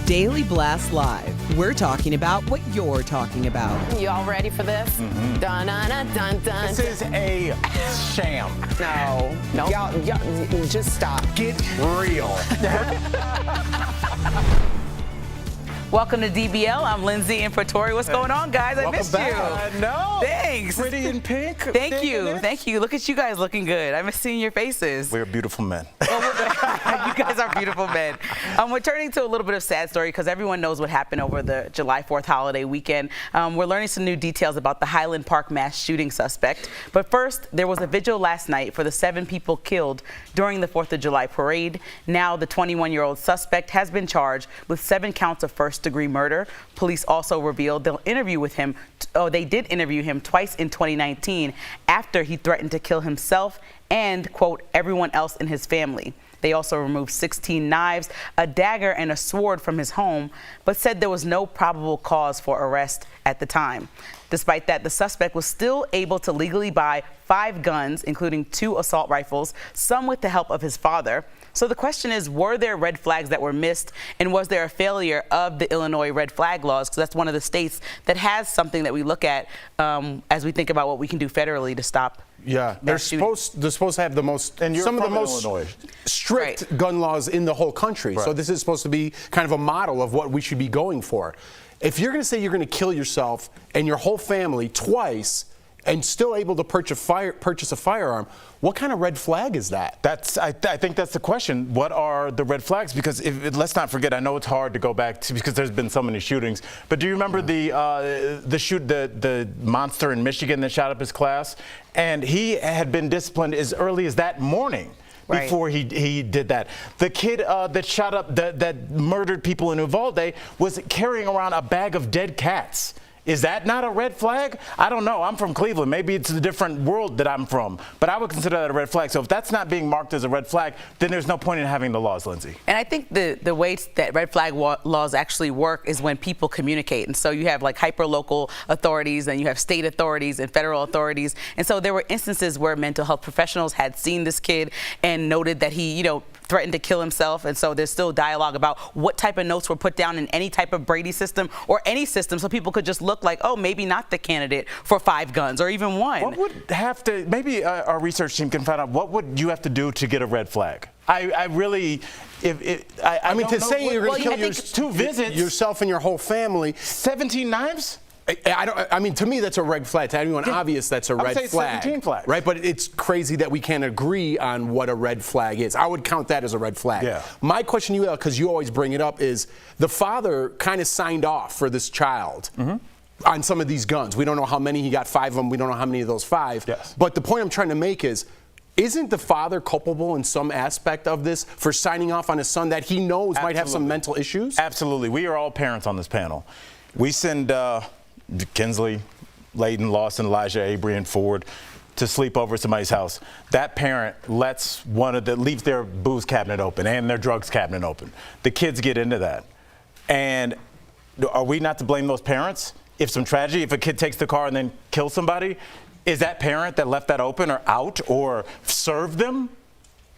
Daily Blast Live. We're talking about what you're talking about. You all ready for this? Mm-hmm. Dun, dun, dun, dun, dun. This is a sham. No. Y'all, just stop. Get real. Welcome to DBL. I'm Lindsay in for Tori. What's going on, guys? I missed you. No. Thanks. Pretty in pink. Thank you. Thank you. Look at you guys looking good. I miss seeing your faces. We're beautiful men. You guys are beautiful men. We're turning to a little bit of sad story because everyone knows what happened over the July 4th holiday weekend. We're learning some new details about the Highland Park mass shooting suspect. But first, there was a vigil last night for the 7 people killed during the 4th of July parade. Now, the 21-year-old suspect has been charged with 7 counts of first-degree murder. Police also revealed they did interview him twice in 2019 after he threatened to kill himself and, quote, everyone else in his family. They also removed 16 knives, a dagger, and a sword from his home, but said there was no probable cause for arrest at the time. Despite that, the suspect was still able to legally buy 5 guns, including 2 assault rifles, some with the help of his father. So the question is, were there red flags that were missed, and was there a failure of the Illinois red flag laws? Because that's one of the states that has something that we look at as we think about what we can do federally to stop. Yeah, they're supposed to have the most, some of the most strict gun laws in the whole country. Right. So this is supposed to be kind of a model of what we should be going for. If you're going to say you're going to kill yourself and your whole family twice and still able to purchase a firearm, what kind of red flag is that? I think that's the question. What are the red flags? Because let's not forget, I know it's hard to go back to because there's been so many shootings, but do you remember the monster in Michigan that shot up his class? And he had been disciplined as early as that morning. Right. Before he did that. The kid that shot up, that murdered people in Uvalde was carrying around a bag of dead cats. Is that not a red flag? I don't know. I'm from Cleveland. Maybe it's a different world that I'm from, but I would consider that a red flag. So if that's not being marked as a red flag, then there's no point in having the laws, Lindsay. And I think the way that red flag laws actually work is when people communicate. And so you have like hyper-local authorities, and you have state authorities and federal authorities. And so there were instances where mental health professionals had seen this kid and noted that he, threatened to kill himself. And so there's still dialogue about what type of notes were put down in any type of Brady system or any system, so people could just look like, oh, maybe not the candidate for 5 guns or even 1. What would have to, maybe our research team can find out, what would you have to do to get a red flag? I really, I mean, to say you're going to kill 2 visits, yourself and your whole family, 17 knives? I mean, to me, that's a red flag. To anyone obvious, that's a red flag. 17 flags. Right? But it's crazy that we can't agree on what a red flag is. I would count that as a red flag. Yeah. My question to you, because you always bring it up, is the father kind of signed off for this child on some of these guns. We don't know how many. He got 5 of them. We don't know how many of those 5. Yes. But the point I'm trying to make is, isn't the father culpable in some aspect of this for signing off on his son that he knows might have some mental issues? Absolutely. We are all parents on this panel. We send Kinsley, Layden, Lawson, Elijah, Abry, and Ford to sleep over at somebody's house. That parent leaves their booze cabinet open and their drugs cabinet open. The kids get into that. And are we not to blame those parents? If some tragedy, if a kid takes the car and then kills somebody, is that parent that left that open or out or served them?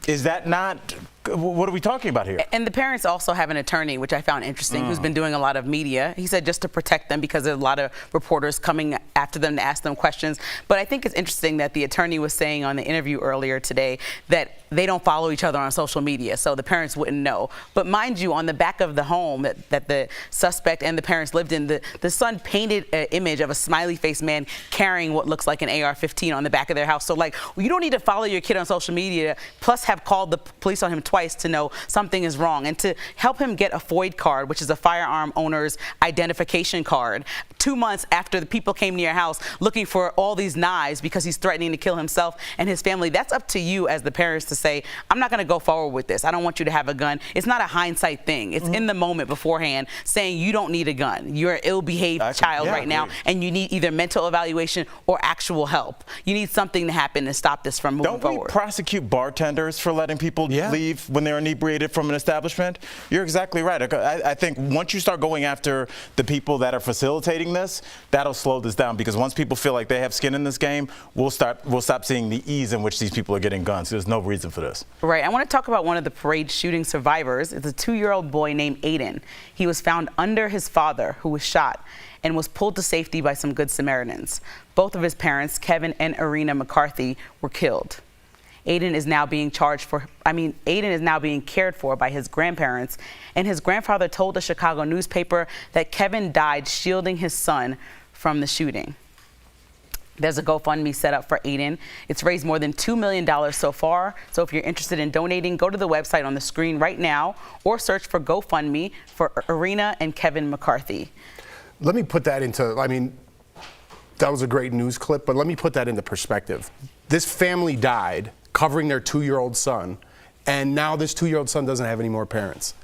Is that not, what are we talking about here? And the parents also have an attorney, which I found interesting, who's been doing a lot of media. He said just to protect them because there's a lot of reporters coming after them to ask them questions. But I think it's interesting that the attorney was saying on the interview earlier today that they don't follow each other on social media, so the parents wouldn't know. But mind you, on the back of the home that the suspect and the parents lived in, the son painted an image of a smiley face man carrying what looks like an AR-15 on the back of their house. So like, you don't need to follow your kid on social media, plus have called the police on him twice to know something is wrong. And to help him get a FOID card, which is a firearm owner's identification card, 2 months after the people came to your house looking for all these knives because he's threatening to kill himself and his family, that's up to you as the parents to say, I'm not going to go forward with this. I don't want you to have a gun. It's not a hindsight thing. It's in the moment beforehand saying you don't need a gun. You're an ill-behaved child right now, and you need either mental evaluation or actual help. You need something to happen to stop this from moving forward. Don't we prosecute bartenders for letting people leave when they're inebriated from an establishment? You're exactly right. I think once you start going after the people that are facilitating this, that'll slow this down, because once people feel like they have skin in this game, we'll stop seeing the ease in which these people are getting guns. There's no reason for this. Right. I want to talk about one of the parade shooting survivors. It's a 2-year-old boy named Aiden. He was found under his father, who was shot, and was pulled to safety by some Good Samaritans. Both of his parents, Kevin and Irina McCarthy, were killed. Aiden is now being cared for by his grandparents, and his grandfather told a Chicago newspaper that Kevin died shielding his son from the shooting. There's a GoFundMe set up for Aiden. It's raised more than $2 million so far. So if you're interested in donating, go to the website on the screen right now or search for GoFundMe for Irina and Kevin McCarthy. Let me put that into, I mean, that was a great news clip, but let me put that into perspective. This family died covering their 2-year-old son, and now this 2-year-old son doesn't have any more parents.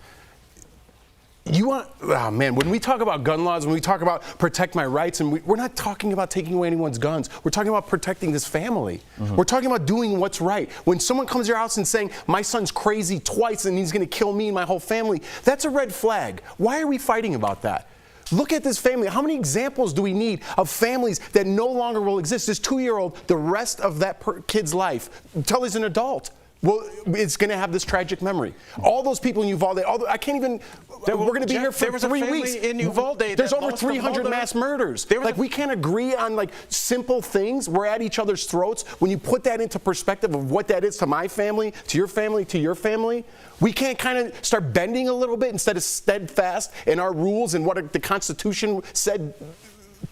Oh man, when we talk about gun laws, when we talk about protect my rights, and we're not talking about taking away anyone's guns. We're talking about protecting this family. We're talking about doing what's right. When someone comes to your house and saying, my son's crazy twice and he's gonna kill me and my whole family, that's a red flag. Why are we fighting about that? Look at this family. How many examples do we need of families that no longer will exist? This 2-year-old, the rest of that kid's life, until he's an adult, well, it's going to have this tragic memory. All those people in Uvalde, I can't even, we're going to be here for 3 weeks. In Uvalde, there's over 300 mass murders. Like, we can't agree on like simple things. We're at each other's throats. When you put that into perspective of what that is to my family, to your family, to your family, we can't kind of start bending a little bit instead of steadfast in our rules and what the Constitution said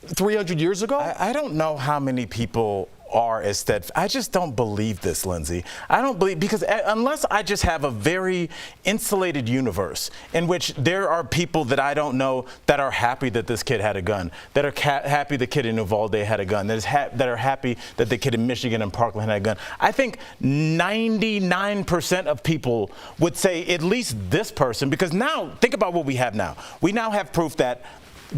300 years ago? I don't know how many people are as steadfast. I just don't believe this, Lindsay. I don't believe, because unless I just have a very insulated universe in which there are people that I don't know that are happy that this kid had a gun, that are happy the kid in Uvalde had a gun, that are happy that the kid in Michigan and Parkland had a gun. I think 99% of people would say at least this person, because now, think about what we have now. We now have proof that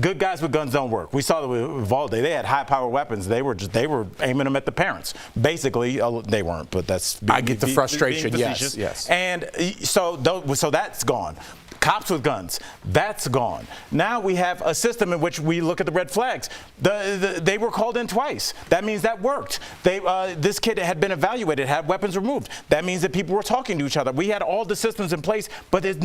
good guys with guns don't work. We saw that with Uvalde. They had high-power weapons. They were aiming them at the parents. Basically, they weren't, but that's I get the frustration. Yes. And so that's gone. Cops with guns, that's gone. Now we have a system in which we look at the red flags. They were called in twice. That means that worked. This kid had been evaluated, had weapons removed. That means that people were talking to each other. We had all the systems in place, but it's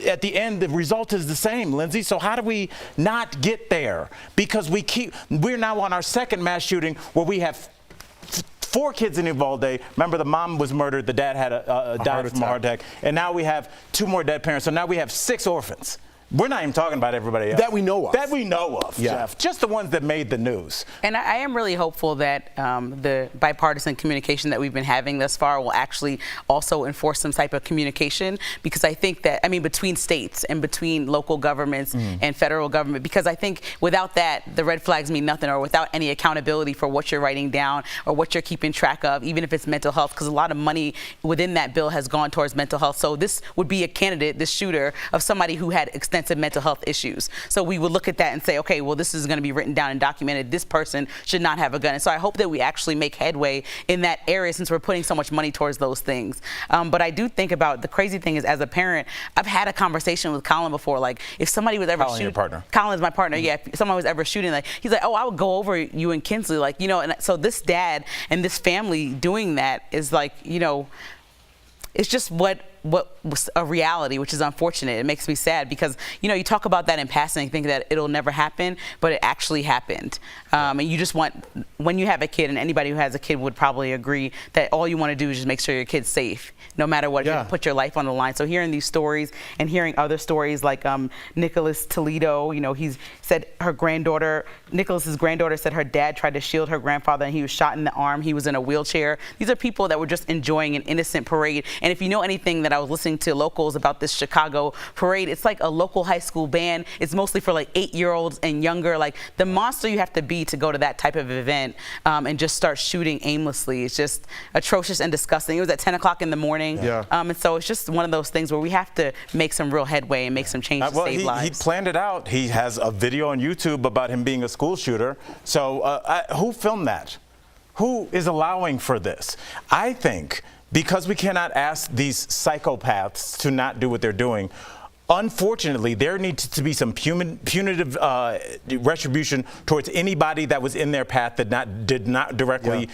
at the end, the result is the same, Lindsay. So how do we not get there? Because we're now on our second mass shooting where we have 4 kids in Uvalde. Remember, the mom was murdered. The dad had died from a heart attack. And now we have 2 more dead parents. So now we have 6 orphans. We're not even talking about everybody else. That we know of. That we know of, yeah. Jeff. Just the ones that made the news. And I am really hopeful that the bipartisan communication that we've been having thus far will actually also enforce some type of communication, because I think that, between states and between local governments and federal government, because I think without that, the red flags mean nothing, or without any accountability for what you're writing down or what you're keeping track of, even if it's mental health, because a lot of money within that bill has gone towards mental health. So this would be a candidate, this shooter, of somebody who had extensive mental health issues. So we would look at that and say, okay, well, this is going to be written down and documented. This person should not have a gun. And so I hope that we actually make headway in that area, since we're putting so much money towards those things. But I do think about, the crazy thing is, as a parent, I've had a conversation with Colin before. Like, if somebody was ever shooting, your partner. Colin's my partner. Yeah. If someone was ever shooting, like, he's like, oh, I would go over you and Kinsley, like, and so this dad and this family doing that is like, it's just what was a reality, which is unfortunate. It makes me sad, because you talk about that in passing and think that it'll never happen, but it actually happened. And you just want, when you have a kid, and anybody who has a kid would probably agree, that all you want to do is just make sure your kid's safe, no matter what. You put your life on the line. So hearing these stories and hearing other stories like Nicholas Toledo, he said Nicholas's granddaughter said her dad tried to shield her grandfather and he was shot in the arm. He was in a wheelchair. These are people that were just enjoying an innocent parade. And if you know anything that I was listening to locals about this Chicago parade, it's like a local high school band. It's mostly for like 8-year-olds and younger. Like, the monster you have to be to go to that type of event and just start shooting aimlessly. It's just atrocious and disgusting. It was at 10 o'clock in the morning. And so it's just one of those things where we have to make some real headway and make some change to save lives. He planned it out. He has a video on YouTube about him being a school shooter. So who filmed that? Who is allowing for this? I think because we cannot ask these psychopaths to not do what they're doing, Unfortunately, there needs to be some punitive retribution towards anybody that was in their path that did not directly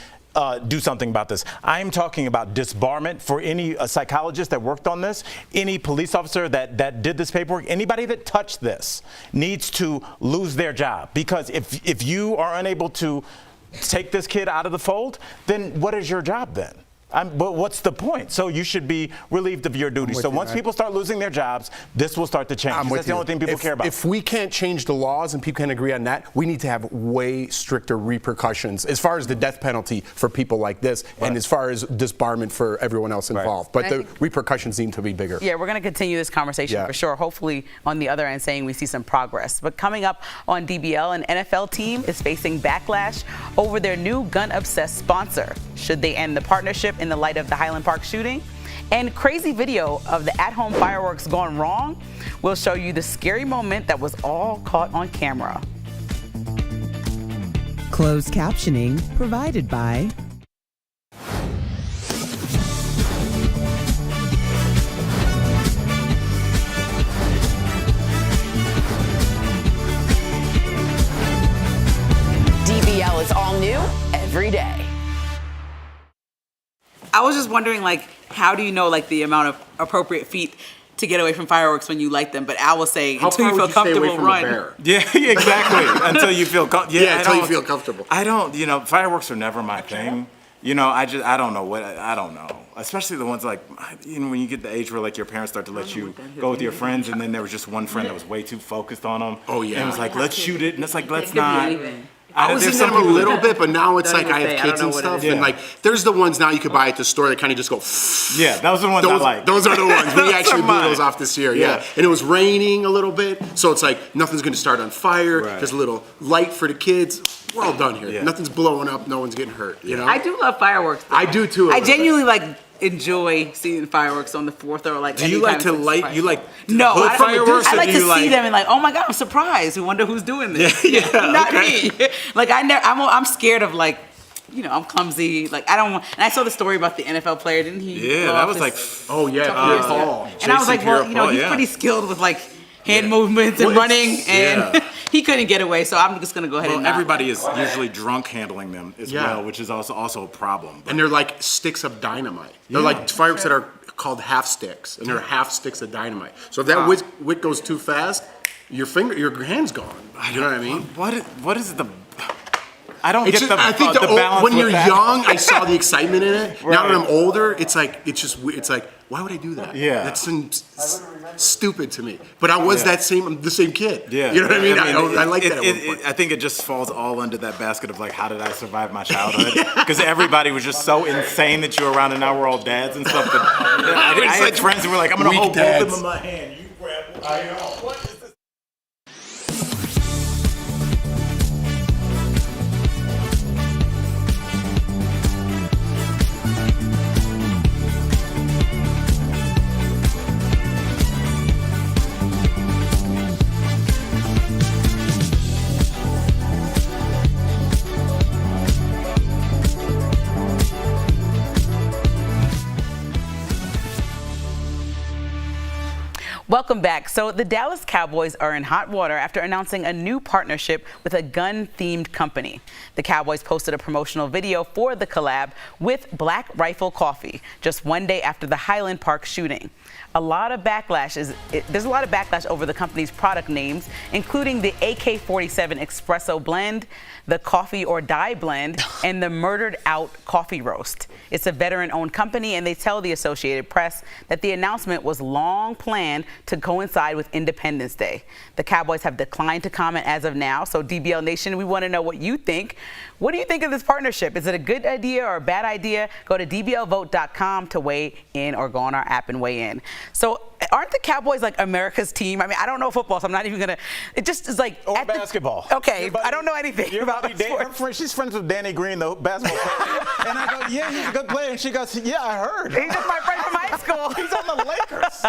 do something about this. I'm talking about disbarment for any psychologist that worked on this, any police officer that did this paperwork, anybody that touched this needs to lose their job. Because if you are unable to take this kid out of the fold, then what is your job then? But what's the point? So you should be relieved of your duties. So once people start losing their jobs, this will start to change. That's the only thing people care about. If we can't change the laws and people can agree on that, we need to have way stricter repercussions as far as the death penalty for people like this and as far as disbarment for everyone else involved. But the repercussions need to be bigger. Yeah, we're going to continue this conversation for sure. Hopefully on the other end saying we see some progress. But coming up on DBL, an NFL team is facing backlash over their new gun-obsessed sponsor. Should they end the partnership in the light of the Highland Park shooting? And crazy video of the at-home fireworks gone wrong. We'll show you the scary moment that was all caught on camera. Closed captioning provided by DBL is all new every day. I was just wondering, like, how do you know, like, the amount of appropriate feet to get away from fireworks when you light them? But Al was saying, until you feel comfortable, run. Yeah, exactly. Until you feel comfortable. Until you feel comfortable. I don't, fireworks are never my thing. I don't know I don't know. Especially the ones like, when you get the age where like your parents start to let you go with your friends, and then there was just one friend that was way too focused on them. Oh yeah. And it was like, let's shoot it, and it's like, let's not. I was in them a little bit, but now it's like I have kids and stuff, and like there's the ones now you could buy at the store that kind of just go. Yeah, those are the ones I like. Those are the ones. We actually blew those off this year, yeah. And it was raining a little bit, so it's like nothing's going to start on fire. Right. There's a little light for the kids. We're all done here. Yeah. Nothing's blowing up. No one's getting hurt. You know. I do love fireworks, though. I do too. I genuinely enjoy seeing fireworks on the 4th or like. Do you like to light? You like no fireworks? I like to see them and like, oh my god, I'm surprised. I wonder who's doing this. Yeah, not me. Like I'm scared of like, I'm clumsy. Like I don't want. And I saw the story about the NFL player, didn't he? Yeah, that was like. Oh yeah, Paul. And I was like, well, he's pretty skilled with like hand movements and running, and he couldn't get away. So I'm just gonna go ahead and. Everybody is usually drunk handling them as well, which is also a problem. And they're like sticks of dynamite. They're like fireworks that are called half sticks, and they're half sticks of dynamite. So if that wick goes too fast, your hand's gone. You know what I mean? What is the? I don't get I think the balance when you're that. young, I saw the excitement in it. Right. Now that I'm older, it's like why would I do that? Yeah, that's stupid to me. But I was the same kid. Yeah, you know what I mean? I like that. I think it just falls all under that basket of like, how did I survive my childhood? Because everybody was just so insane that you were around, and now we're all dads and stuff. But I had friends who were like, I'm gonna hold both of them in my hand. You grab. I know. What is this? Welcome back. So the Dallas Cowboys are in hot water after announcing a new partnership with a gun-themed company. The Cowboys posted a promotional video for the collab with Black Rifle Coffee just one day after the Highland Park shooting. There's a lot of backlash over the company's product names, including the AK-47 Espresso Blend, the Coffee or Die Blend, and the Murdered Out Coffee Roast. It's a veteran-owned company, and they tell the Associated Press that the announcement was long planned to coincide with Independence Day. The Cowboys have declined to comment as of now, so DBL Nation, we want to know what you think. What do you think of this partnership? Is it a good idea or a bad idea? Go to dblvote.com to weigh in, or go on our app and weigh in. So aren't the Cowboys like America's team? I mean, I don't know football, so I'm not even going to. It just is like. Or basketball. Okay, I don't know anything about sports. She's friends with Danny Green, the basketball player. And I go, yeah, he's a good player. And she goes, yeah, I heard. He's just my friend from high high school. He's on the Lakers.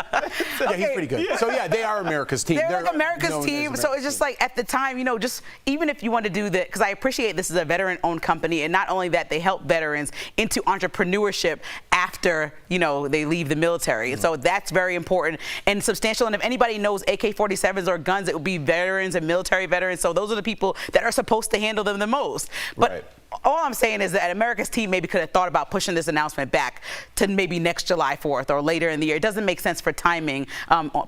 Yeah, he's pretty good. So yeah, they are America's team. They're like America's known as team. America's So it's just team. like at the time, just even if you want to do that, because I appreciate this is a veteran-owned company, and not only that, they help veterans into entrepreneurship after they leave the military, and so that's very important and substantial. And if anybody knows AK-47s or guns, it would be veterans and military veterans. So those are the people that are supposed to handle them the most. But Right. all I'm saying is that America's team maybe could have thought about pushing this announcement back to maybe next July 4th or later in the year. It doesn't make sense for timing,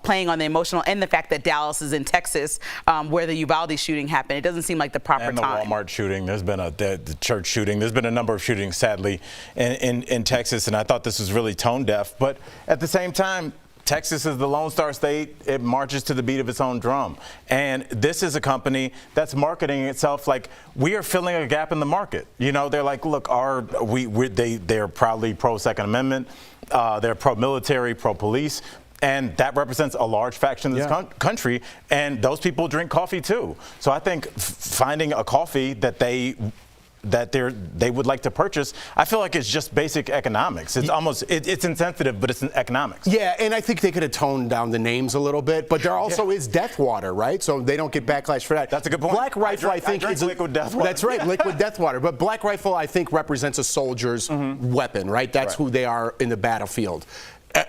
playing on the emotional and the fact that Dallas is in Texas, where the Uvalde shooting happened. It doesn't seem like the proper And the time. Walmart shooting. There's been the church shooting. There's been a number of shootings, sadly, in Texas, and I thought this was really tone deaf. But at the same time, Texas is the Lone Star State. It marches to the beat of its own drum. And this is a company that's marketing itself like we are filling a gap in the market. They're like, look, they're proudly pro-Second Amendment. They're pro-military, pro-police. And that represents a large faction of this country. And those people drink coffee, too. So I think finding a coffee that they would like to purchase, I feel like it's just basic economics. It's almost, it's insensitive, but it's in economics. Yeah, and I think they could have toned down the names a little bit, but there also is Death Water, right? So they don't get backlash for that. That's a good point. Black Rifle, I think, is liquid Death Water. That's right, liquid Death Water. But Black Rifle, I think, represents a soldier's weapon, right? That's who they are in the battlefield.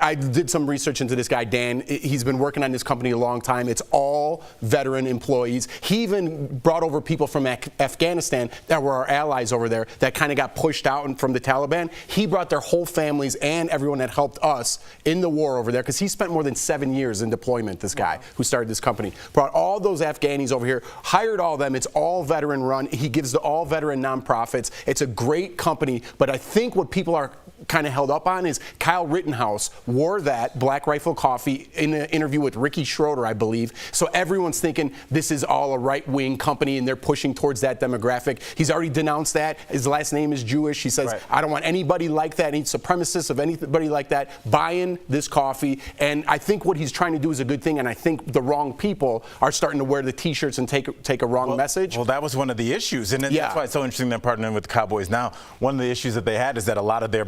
I did some research into this guy, Dan. He's been working on this company a long time. It's all veteran employees. He even brought over people from Afghanistan that were our allies over there that kind of got pushed out from the Taliban. He brought their whole families and everyone that helped us in the war over there, because he spent more than 7 years in deployment, this guy who started this company. Brought all those Afghanis over here, hired all of them. It's all veteran run. He gives to all veteran nonprofits. It's a great company, but I think what people are kind of held up on is Kyle Rittenhouse wore that Black Rifle coffee in an interview with Ricky Schroeder, I believe. So everyone's thinking this is all a right-wing company and they're pushing towards that demographic. He's already denounced that. His last name is Jewish. He says, I don't want anybody like that, any supremacists of anybody like that buying this coffee. And I think what he's trying to do is a good thing, and I think the wrong people are starting to wear the T-shirts and take a wrong message. Well, that was one of the issues, and that's why it's so interesting they're partnering with the Cowboys now. One of the issues that they had is that a lot of their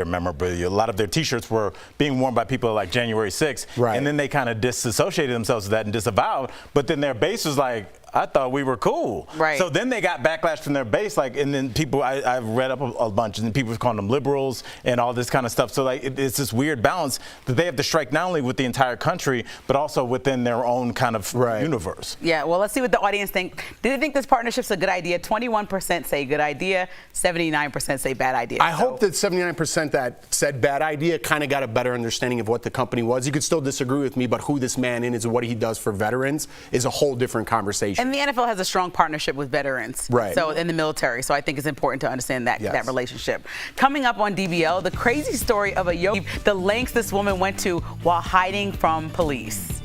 memorabilia, a lot of their T-shirts were being worn by people like January 6th, and then they kind of disassociated themselves with that and disavowed. But then their base was like, I thought we were cool. Right. So then they got backlash from their base, and then people, I've read up a bunch, and then people were calling them liberals and all this kind of stuff. So it's this weird balance that they have to strike not only with the entire country, but also within their own kind of universe. Yeah, well, let's see what the audience think. Do they think this partnership's a good idea? 21% say good idea, 79% say bad idea. I hope that 79% that said bad idea kind of got a better understanding of what the company was. You could still disagree with me, but who this man is and what he does for veterans is a whole different conversation. And the NFL has a strong partnership with veterans, so in the military. So I think it's important to understand that relationship. Coming up on DBL, the crazy story of a yogi, the lengths this woman went to while hiding from police.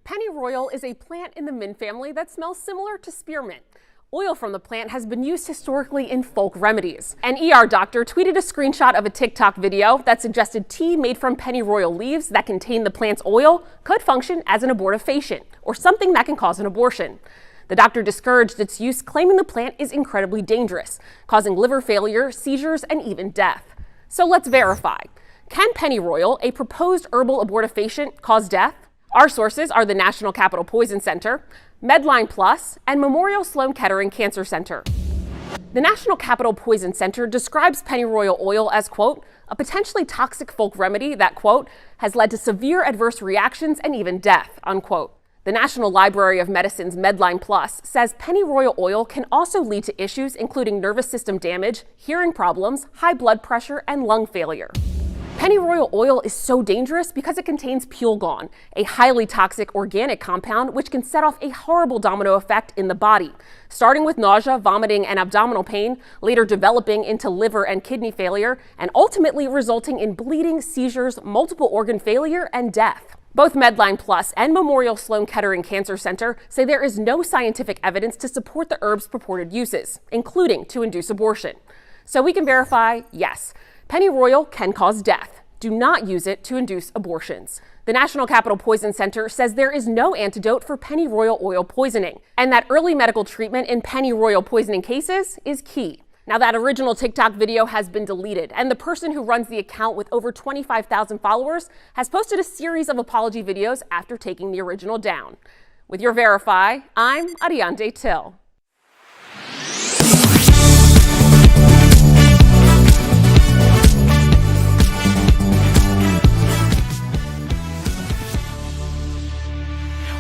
Pennyroyal is a plant in the mint family that smells similar to spearmint. Oil from the plant has been used historically in folk remedies. An ER doctor tweeted a screenshot of a TikTok video that suggested tea made from pennyroyal leaves that contain the plant's oil could function as an abortifacient, or something that can cause an abortion. The doctor discouraged its use, claiming the plant is incredibly dangerous, causing liver failure, seizures, and even death. So let's verify. Can pennyroyal, a proposed herbal abortifacient, cause death? Our sources are the National Capital Poison Center, Medline Plus, and Memorial Sloan Kettering Cancer Center. The National Capital Poison Center describes pennyroyal oil as, quote, a potentially toxic folk remedy that, quote, has led to severe adverse reactions and even death, unquote. The National Library of Medicine's Medline Plus says pennyroyal oil can also lead to issues including nervous system damage, hearing problems, high blood pressure, and lung failure. Pennyroyal oil is so dangerous because it contains pulgon, a highly toxic organic compound which can set off a horrible domino effect in the body, starting with nausea, vomiting, and abdominal pain, later developing into liver and kidney failure, and ultimately resulting in bleeding, seizures, multiple organ failure, and death. Both Medline Plus and Memorial Sloan Kettering Cancer Center say there is no scientific evidence to support the herb's purported uses, including to induce abortion. So we can verify, yes, pennyroyal can cause death. Do not use it to induce abortions. The National Capital Poison Center says there is no antidote for pennyroyal oil poisoning, and that early medical treatment in pennyroyal poisoning cases is key. Now, that original TikTok video has been deleted, and the person who runs the account with over 25,000 followers has posted a series of apology videos after taking the original down. With your Verify, I'm Ariane Till.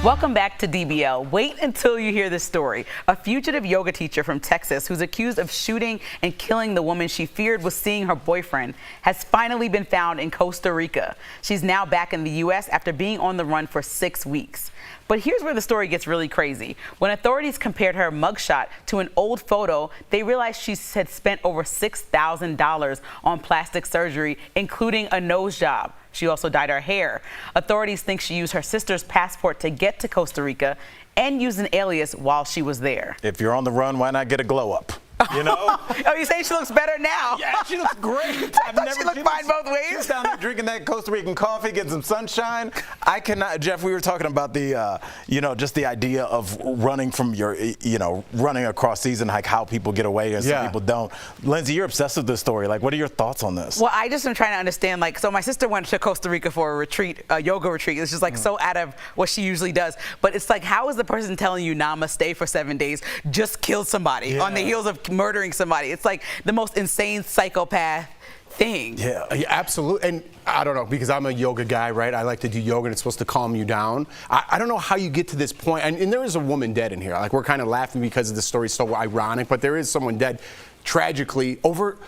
Welcome back to DBL. Wait until you hear this story. A fugitive yoga teacher from Texas who's accused of shooting and killing the woman she feared was seeing her boyfriend has finally been found in Costa Rica. She's now back in the U.S. after being on the run for 6 weeks. But here's where the story gets really crazy. When authorities compared her mugshot to an old photo, they realized she had spent over $6,000 on plastic surgery, including a nose job. She also dyed her hair. Authorities think she used her sister's passport to get to Costa Rica and used an alias while she was there. If you're on the run, why not get a glow up? You know? Oh, you saying she looks better now? Yeah, she looks great. She looked fine both ways. She was down there drinking that Costa Rican coffee, getting some sunshine. I cannot, Jeff, we were talking about the, just the idea of running from your, running across season, like how people get away and some people don't. Lindsay, you're obsessed with this story. Like, what are your thoughts on this? Well, I just am trying to understand, so my sister went to Costa Rica for a retreat, a yoga retreat. It's just so out of what she usually does. But it's like, how is the person telling you namaste for 7 days just killed somebody on the heels of murdering somebody? It's like the most insane psychopath thing. Yeah, absolutely. And I don't know, because I'm a yoga guy, right? I like to do yoga and it's supposed to calm you down. I don't know how you get to this point. And there is a woman dead in here. Like, we're kind of laughing because the story's so ironic, but there is someone dead tragically over.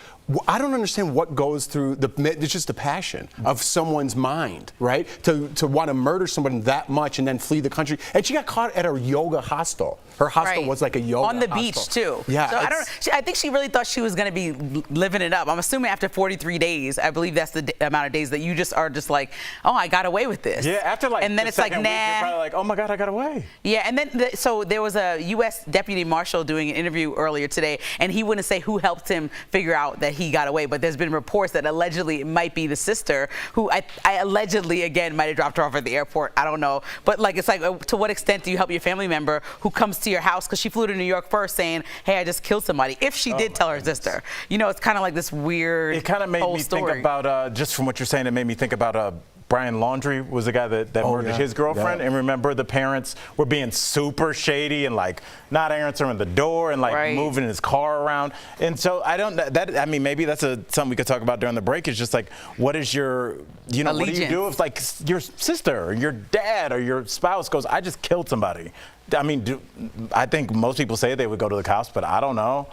I don't understand what goes through it's just the passion of someone's mind, right? To want to murder someone that much and then flee the country. And she got caught at a yoga hostel. Her hostel was like a yoga on the hostel. beach too. Yeah. So I think she really thought she was going to be living it up. I'm assuming after 43 days, I believe that's the amount of days that you just are just like, oh, I got away with this. Yeah. After and then it's like, nah. Week, you're probably like, oh my God, I got away. Yeah. And then so there was a U.S. deputy marshal doing an interview earlier today, and he wouldn't say who helped him figure out that he got away, but there's been reports that allegedly it might be the sister who I allegedly again might have dropped her off at the airport. I don't know, but it's like, to what extent do you help your family member who comes to your house, because she flew to New York first saying, hey, I just killed somebody, if she did tell her sister. It's kind of like this weird. It kind of made me think about just from what you're saying. It made me think about Brian Laundrie was the guy that murdered his girlfriend. And remember, the parents were being super shady and not answering the door and moving his car around. And so maybe that's something we could talk about during the break. Is just what is your, allegiance. What do you do if your sister or your dad or your spouse goes, I just killed somebody? I mean, I think most people say they would go to the cops, but I don't know.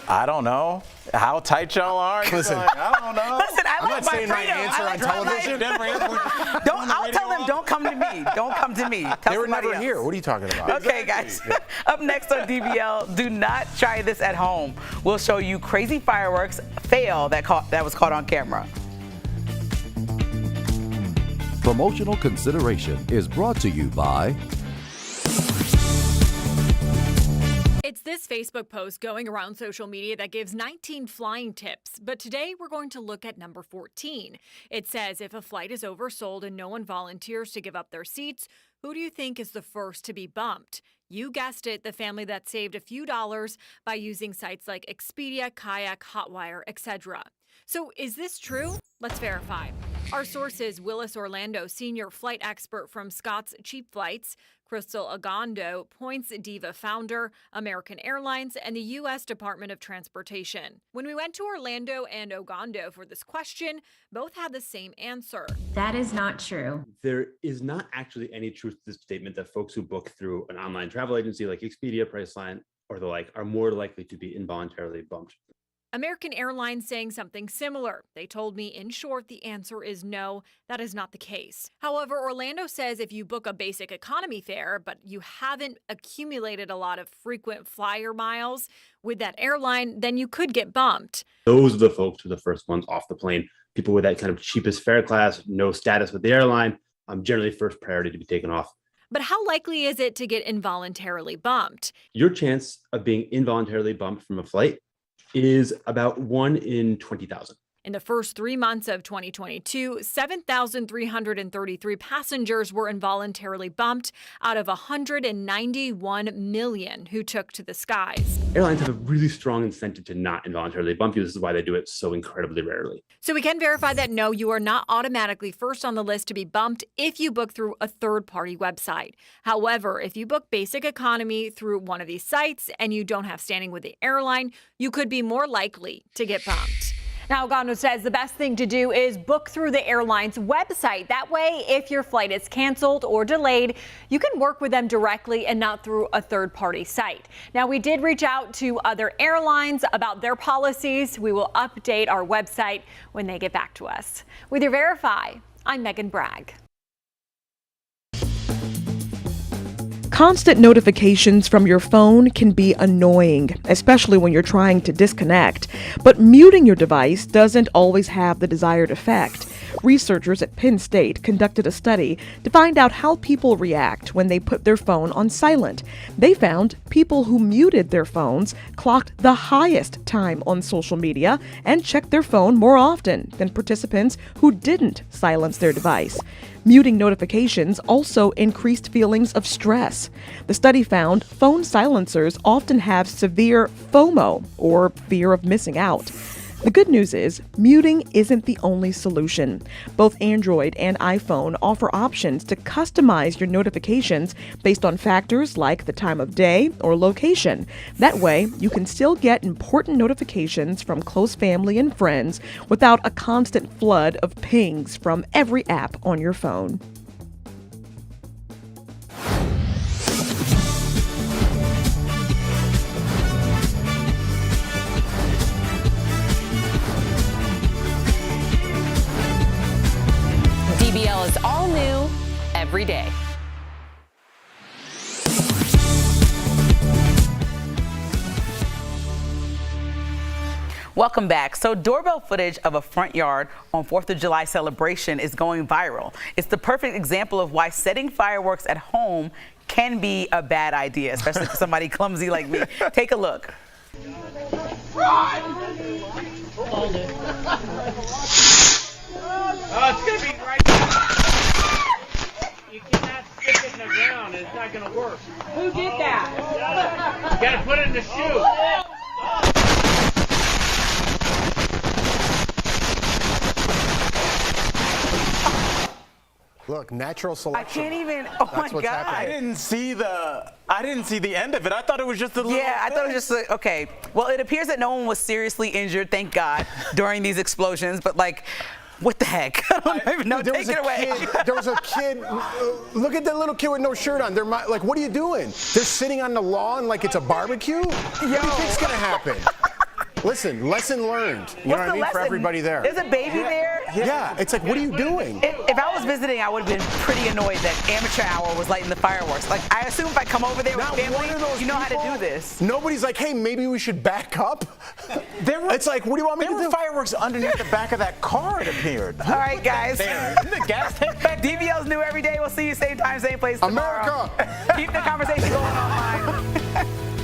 I don't know how tight y'all are. Listen, I don't know. Listen, I'm not saying my answer on television. I'll tell them, don't come to me. Don't come to me. They were never here. What are you talking about? Okay, guys. Up next on DBL, do not try this at home. We'll show you crazy fireworks fail that was caught on camera. Promotional consideration is brought to you by. It's this Facebook post going around social media that gives 19 flying tips, but today we're going to look at number 14. It says if a flight is oversold and no one volunteers to give up their seats, who do you think is the first to be bumped? You guessed it, the family that saved a few dollars by using sites like Expedia, Kayak, Hotwire, etc. So is this true? Let's verify. Our source is Willis Orlando, senior flight expert from Scott's Cheap Flights, Crystal Agondo, Points Diva founder, American Airlines, and the U.S. Department of Transportation. When we went to Orlando and Ogondo for this question, both had the same answer. That is not true. There is not actually any truth to this statement that folks who book through an online travel agency like Expedia, Priceline, or the like are more likely to be involuntarily bumped. American Airlines saying something similar. They told me, in short, the answer is no, that is not the case. However, Orlando says if you book a basic economy fare, but you haven't accumulated a lot of frequent flyer miles with that airline, then you could get bumped. Those are the folks who are the first ones off the plane. People with that kind of cheapest fare class, no status with the airline, generally first priority to be taken off. But how likely is it to get involuntarily bumped? Your chance of being involuntarily bumped from a flight is about 1 in 20,000. In the first 3 months of 2022, 7,333 passengers were involuntarily bumped out of 191 million who took to the skies. Airlines have a really strong incentive to not involuntarily bump you. This is why they do it so incredibly rarely. So we can verify that no, you are not automatically first on the list to be bumped if you book through a third-party website. However, if you book basic economy through one of these sites and you don't have standing with the airline, you could be more likely to get bumped. Now, Gano says the best thing to do is book through the airline's website. That way, if your flight is canceled or delayed, you can work with them directly and not through a third-party site. Now, we did reach out to other airlines about their policies. We will update our website when they get back to us. With your Verify, I'm Megan Bragg. Constant notifications from your phone can be annoying, especially when you're trying to disconnect. But muting your device doesn't always have the desired effect. Researchers at Penn State conducted a study to find out how people react when they put their phone on silent. They found people who muted their phones clocked the highest time on social media and checked their phone more often than participants who didn't silence their device. Muting notifications also increased feelings of stress. The study found phone silencers often have severe FOMO, or fear of missing out. The good news is, muting isn't the only solution. Both Android and iPhone offer options to customize your notifications based on factors like the time of day or location. That way, you can still get important notifications from close family and friends without a constant flood of pings from every app on your phone. DBL is all new every day. Welcome back. So doorbell footage of a front yard on 4th of July celebration is going viral. It's the perfect example of why setting fireworks at home can be a bad idea, especially for somebody clumsy like me. Take a look. Run! Hold it. Oh, it's going to be right there. You cannot stick it in the ground. It's not going to work. Who did that? You got to put it in the shoe. Look, natural selection. I can't even. Oh my God! I didn't see the end of it. I thought it was just a little. Yeah, I thought it was just okay. Well, it appears that no one was seriously injured, thank God, during these explosions. But like, what the heck? I don't even know. Take it away. There was a kid. Look at that little kid with no shirt on. They're like, what are you doing? They're sitting on the lawn like it's a barbecue. What do you think's gonna happen? Listen, lesson learned. You know what I mean? For everybody there. There's a baby there. Yeah, it's like, what are you doing? If I was visiting, I would have been pretty annoyed that amateur hour was lighting the fireworks. Like, I assume if I come over there with family, you know how to do this. Nobody's like, hey, maybe we should back up. It's like, what do you want me to do? There were fireworks underneath the back of that car, it appeared. All right, guys. The gas tank back there. DBL's new every day. We'll see you same time, same place tomorrow. America. Keep the conversation going online.